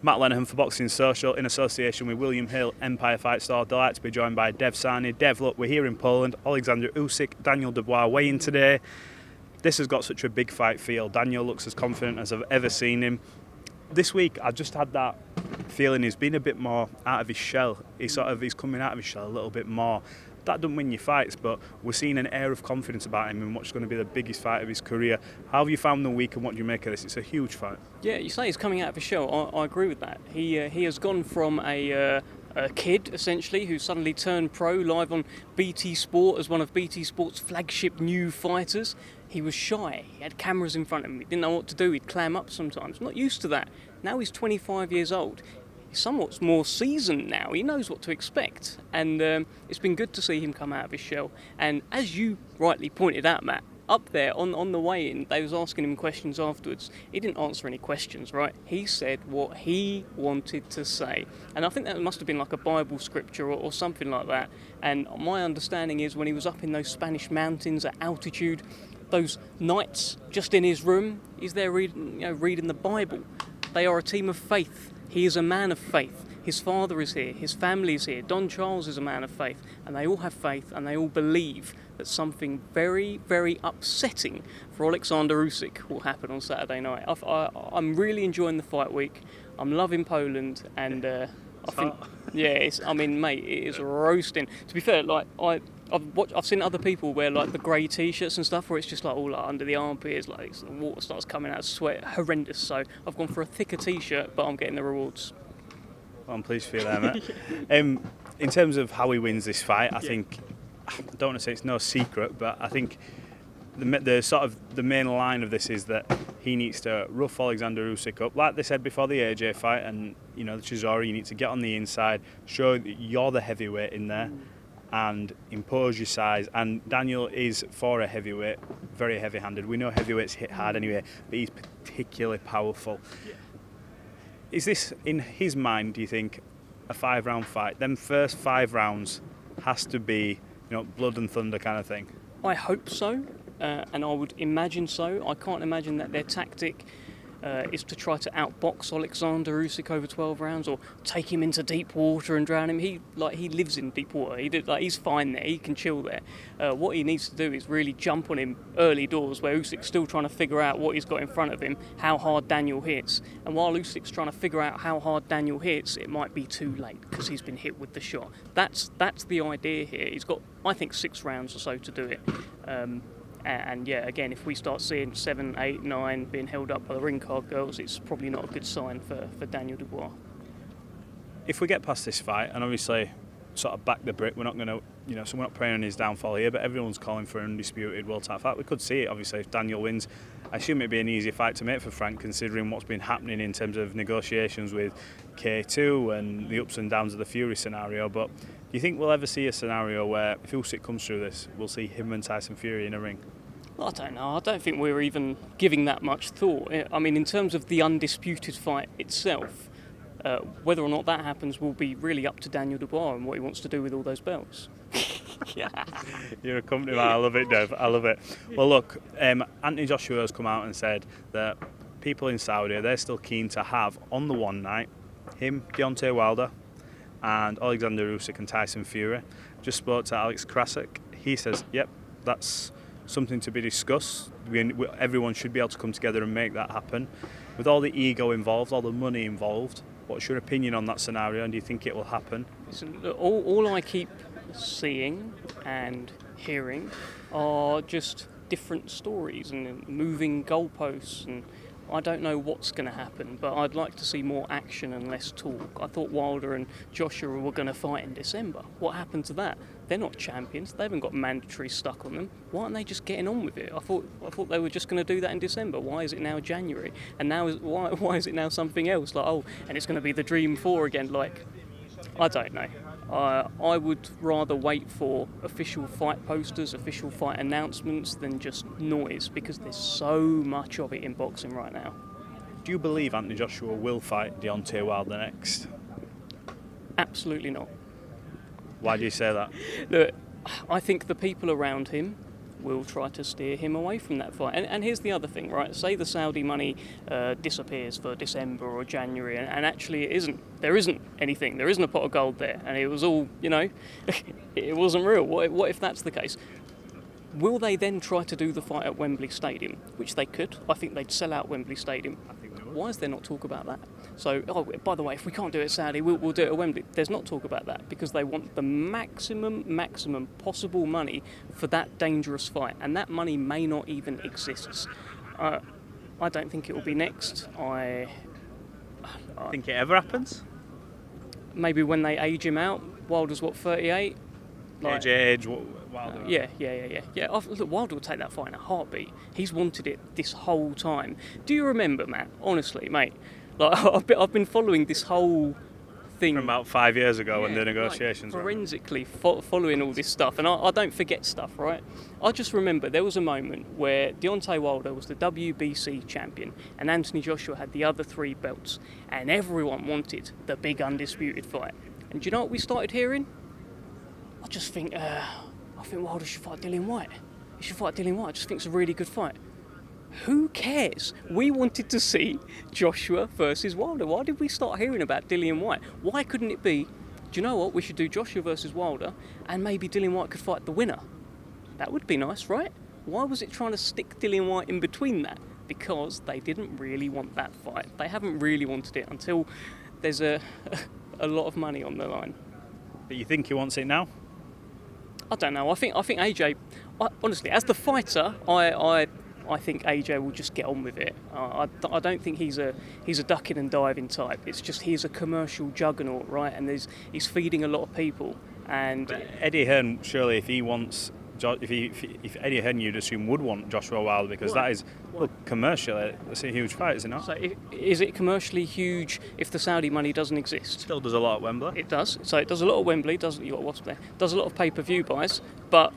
Matt Lenihan for Boxing Social in association with William Hill, Empire Fight Store. Delighted to be joined by Dev Sahni. Dev, look, we're here in Poland. Oleksandr Usyk, Daniel Dubois weighing today. This has got such a big fight feel. Daniel looks as confident as I've ever seen him. This week, I just had that feeling he's been a bit more out of his shell. He's coming out of his shell a little bit more. That doesn't win you fights, but we're seeing an air of confidence about him in what's going to be the biggest fight of his career. How have you found the week and what do you make of this? It's a huge fight. Yeah, you say he's coming out of his shell. I agree with that. He has gone from a kid, essentially, who suddenly turned pro live on BT Sport as one of BT Sport's flagship new fighters. He was shy. He had cameras in front of him. He didn't know what to do. He'd clam up sometimes. Not used to that. Now he's 25 years old. He's somewhat more seasoned now. He knows what to expect. And it's been good to see him come out of his shell. And as you rightly pointed out, Matt, up there on the weigh-in, they was asking him questions afterwards. He didn't answer any questions, right? He said what he wanted to say. And I think that must have been like a Bible scripture or something like that. And my understanding is when he was up in those Spanish mountains at altitude, those nights just in his room, he's there reading the Bible. They are a team of faith. He is a man of faith. His father is here. His family is here. Don Charles is a man of faith. And they all have faith and they all believe that something very, very upsetting for Oleksandr Usyk will happen on Saturday night. I'm really enjoying the fight week. I'm loving Poland and I think, mate, it is roasting. To be fair, like I've seen other people wear like the grey t-shirts and stuff where it's just like all like under the armpits, like the water starts coming out, sweat, horrendous. So I've gone for a thicker t-shirt, but I'm getting the rewards. Well, I'm pleased for you there, mate. In terms of how he wins this fight, I think, I don't want to say it's no secret, but I think the main line of this is that he needs to rough Oleksandr Usyk up, like they said before the AJ fight, and the Chisora, you need to get on the inside, show that you're the heavyweight in there, and impose your size. And Daniel is, for a heavyweight, very heavy-handed. We know heavyweights hit hard anyway, but he's particularly powerful. Yeah. Is this, in his mind, do you think, a 5-round fight? Them first 5 rounds has to be, blood and thunder kind of thing? I hope so, and I would imagine so. I can't imagine that their tactic is to try to outbox Oleksandr Usyk over 12 rounds or take him into deep water and drown him. He lives in deep water. He's fine there. He can chill there. What he needs to do is really jump on him early doors where Usyk's still trying to figure out what he's got in front of him, how hard Daniel hits. And while Usyk's trying to figure out how hard Daniel hits, it might be too late because he's been hit with the shot. That's the idea here. He's got, I think, 6 rounds or so to do it. And yeah, again, if we start seeing 7, 8, 9 being held up by the ring card girls, it's probably not a good sign for Daniel Dubois. If we get past this fight, and obviously sort of back the Brit, we're not going to, so we're not praying on his downfall here, but everyone's calling for an undisputed world title fight. We could see it, obviously, if Daniel wins. I assume it'd be an easier fight to make for Frank, considering what's been happening in terms of negotiations with K2 and the ups and downs of the Fury scenario. But do you think we'll ever see a scenario where, if Usyk comes through this, we'll see him and Tyson Fury in a ring? I don't know. I don't think we're even giving that much thought. I mean, in terms of the undisputed fight itself, whether or not that happens will be really up to Daniel Dubois and what he wants to do with all those belts. You're a company man. I love it, Dev. I love it. Well, look, Anthony Joshua has come out and said that people in Saudi, they're still keen to have, on the one night, him, Deontay Wilder, and Oleksandr Usyk and Tyson Fury. Just spoke to Alex Krasik. He says, yep, that's something to be discussed. Everyone should be able to come together and make that happen. With all the ego involved, all the money involved, what's your opinion on that scenario, and do you think it will happen? Listen, all I keep seeing and hearing are just different stories and moving goalposts, and I don't know what's going to happen, but I'd like to see more action and less talk. I thought Wilder and Joshua were going to fight in December. What happened to that? They're not champions. They haven't got mandatory stuck on them. Why aren't they just getting on with it? I thought they were just going to do that in December. Why is it now January? And now why is it now something else? And it's going to be the Dream 4 again. I don't know. I would rather wait for official fight posters, official fight announcements than just noise, because there's so much of it in boxing right now. Do you believe Anthony Joshua will fight Deontay Wilder next? Absolutely not. Why do you say that? Look, I think the people around him will try to steer him away from that fight. And here's the other thing, right? Say the Saudi money disappears for December or January, and actually there isn't anything. There isn't a pot of gold there, and it was all, it wasn't real. What if that's the case? Will they then try to do the fight at Wembley Stadium? Which they could. I think they'd sell out Wembley Stadium. Why is there not talk about that? So, by the way, if we can't do it at Saudi, we'll do it at Wembley. There's not talk about that because they want the maximum possible money for that dangerous fight, and that money may not even exist. I don't think it will be next. I think it ever happens? Maybe when they age him out. Wilder's what, 38? Age, Wilder. Yeah. Look, Wilder will take that fight in a heartbeat. He's wanted it this whole time. Do you remember, Matt? Honestly, mate, I've been following this whole thing from about 5 years ago when the negotiations were forensically following all this stuff, and I don't forget stuff, right? I just remember there was a moment where Deontay Wilder was the WBC champion, and Anthony Joshua had the other 3 belts, and everyone wanted the big undisputed fight. And do you know what we started hearing? I just think, Wilder should fight Dillian Whyte. He should fight Dillian Whyte. I just think it's a really good fight. Who cares? We wanted to see Joshua versus Wilder. Why did we start hearing about Dillian Whyte? Why couldn't it be, do you know what, we should do Joshua versus Wilder, and maybe Dillian Whyte could fight the winner? That would be nice, right? Why was it trying to stick Dillian Whyte in between that? Because they didn't really want that fight. They haven't really wanted it until there's a lot of money on the line. But you think he wants it now? I don't know. I think AJ, honestly, as the fighter, I think AJ will just get on with it. I don't think he's a ducking and diving type. It's just he's a commercial juggernaut, right? And he's feeding a lot of people. And but Eddie Hearn, surely, if Eddie Hearn, you'd assume would want Joshua Wilder, because that is, look, commercially, it's a huge fight, is it not? So is it commercially huge if the Saudi money doesn't exist? Still does a lot at Wembley. It does. So it does a lot at Wembley. Does a lot of pay-per-view buys. But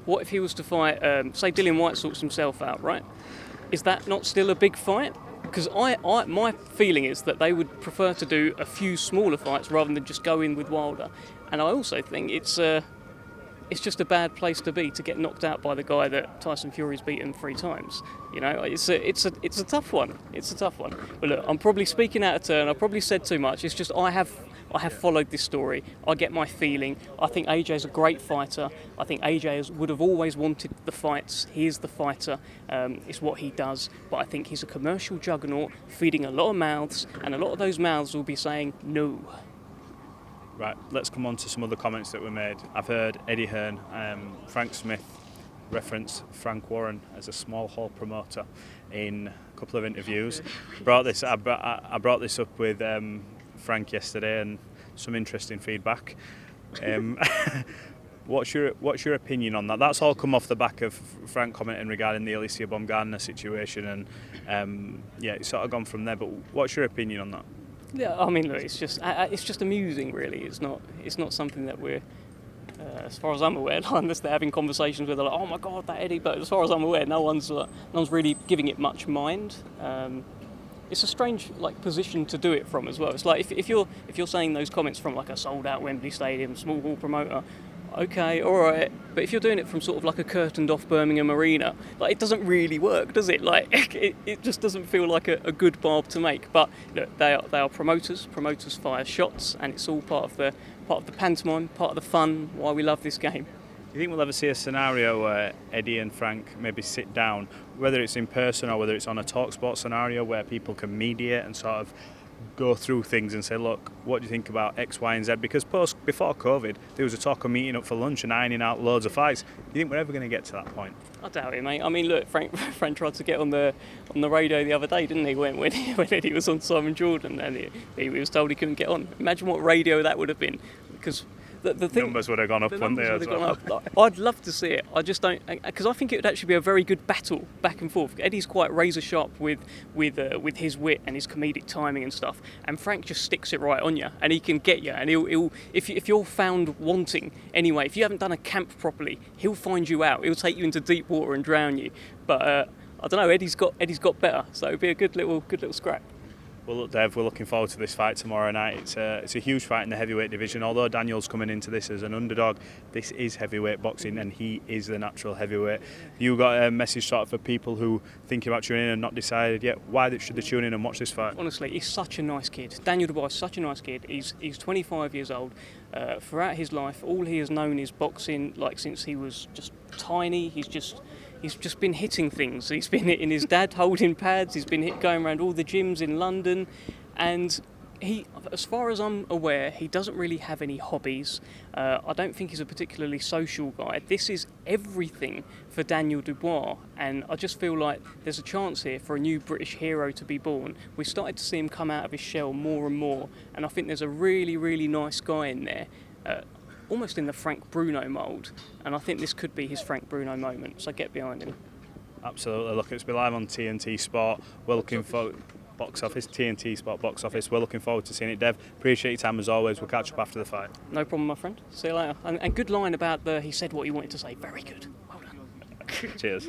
what if he was to fight? Say Dillian Whyte sorts himself out, right? Is that not still a big fight? Because my feeling is that they would prefer to do a few smaller fights rather than just go in with Wilder. And I also think it's just a bad place to be, to get knocked out by the guy that Tyson Fury's beaten 3 times. It's a tough one. It's a tough one. But look, I'm probably speaking out of turn. I probably said too much. It's just I have followed this story. I get my feeling. I think AJ's a great fighter. I think AJ would have always wanted the fights. He is the fighter. It's what he does. But I think he's a commercial juggernaut, feeding a lot of mouths, and a lot of those mouths will be saying no. Right, let's come on to some other comments that were made. I've heard Eddie Hearn, Frank Smith reference Frank Warren as a small hall promoter in a couple of interviews. I brought this up with Frank yesterday, and some interesting feedback. What's your opinion on that? That's all come off the back of Frank commenting regarding the Alicia Baumgartner situation, and it's sort of gone from there. But what's your opinion on that? Yeah, I mean, look, it's just amusing, really. It's not something that we're, as far as I'm aware, unless they're having conversations with, like, oh my God, that Eddie. But as far as I'm aware, no one's really giving it much mind. It's a strange position to do it from as well. It's like if you're saying those comments from like a sold out Wembley Stadium, small hall promoter. Okay, all right, but if you're doing it from sort of like a curtained-off Birmingham arena, it doesn't really work, does it? It just doesn't feel like a good barb to make. But look, they are promoters. Promoters fire shots, and it's all part of the pantomime, part of the fun. Why we love this game. Do you think we'll ever see a scenario where Eddie and Frank maybe sit down, whether it's in person or whether it's on a TalkSport scenario, where people can mediate and sort of go through things and say, look, what do you think about X, Y, and Z? Because before COVID, there was a talk of meeting up for lunch and ironing out loads of fights. Do you think we're ever going to get to that point? I doubt it, mate. I mean, look, Frank tried to get on the radio the other day, didn't he? When Eddie was on Simon Jordan, and he was told he couldn't get on. Imagine what radio that would have been, because the thing, numbers would have gone up, wouldn't they? As well? I'd love to see it. I just don't, because I think it would actually be a very good battle back and forth. Eddie's quite razor sharp with his wit and his comedic timing and stuff, and Frank just sticks it right on you, and he can get you. And he'll if you're found wanting anyway, if you haven't done a camp properly, he'll find you out. He'll take you into deep water and drown you. But I don't know. Eddie's got better, so it'd be a good little scrap. Well, look, Dev, we're looking forward to this fight tomorrow night. It's a huge fight in the heavyweight division. Although Daniel's coming into this as an underdog, this is heavyweight boxing, and he is the natural heavyweight. You got a message sort of for people who thinking about tuning in and not decided yet? Why should they tune in and watch this fight? Honestly, he's such a nice kid. Daniel Dubois is such a nice kid. He's 25 years old. Throughout his life, all he has known is boxing. Like since he was just tiny, he's just been hitting things. He's been hitting his dad holding pads. He's been going around all the gyms in London, and he, as far as I'm aware, he doesn't really have any hobbies. I don't think he's a particularly social guy. This is everything for Daniel Dubois, and I just feel like there's a chance here for a new British hero to be born. We started to see him come out of his shell more and more, and I think there's a really, really nice guy in there. Almost in the Frank Bruno mould, and I think this could be his Frank Bruno moment, so get behind him. Absolutely. Look, it's been live on TNT Sport. We're looking for box office, TNT Sport box office. We're looking forward to seeing it. Dev, appreciate your time as always. We'll catch up after the fight. No problem, my friend. See you later. And good line about he said what he wanted to say. Very good. Well done. Cheers.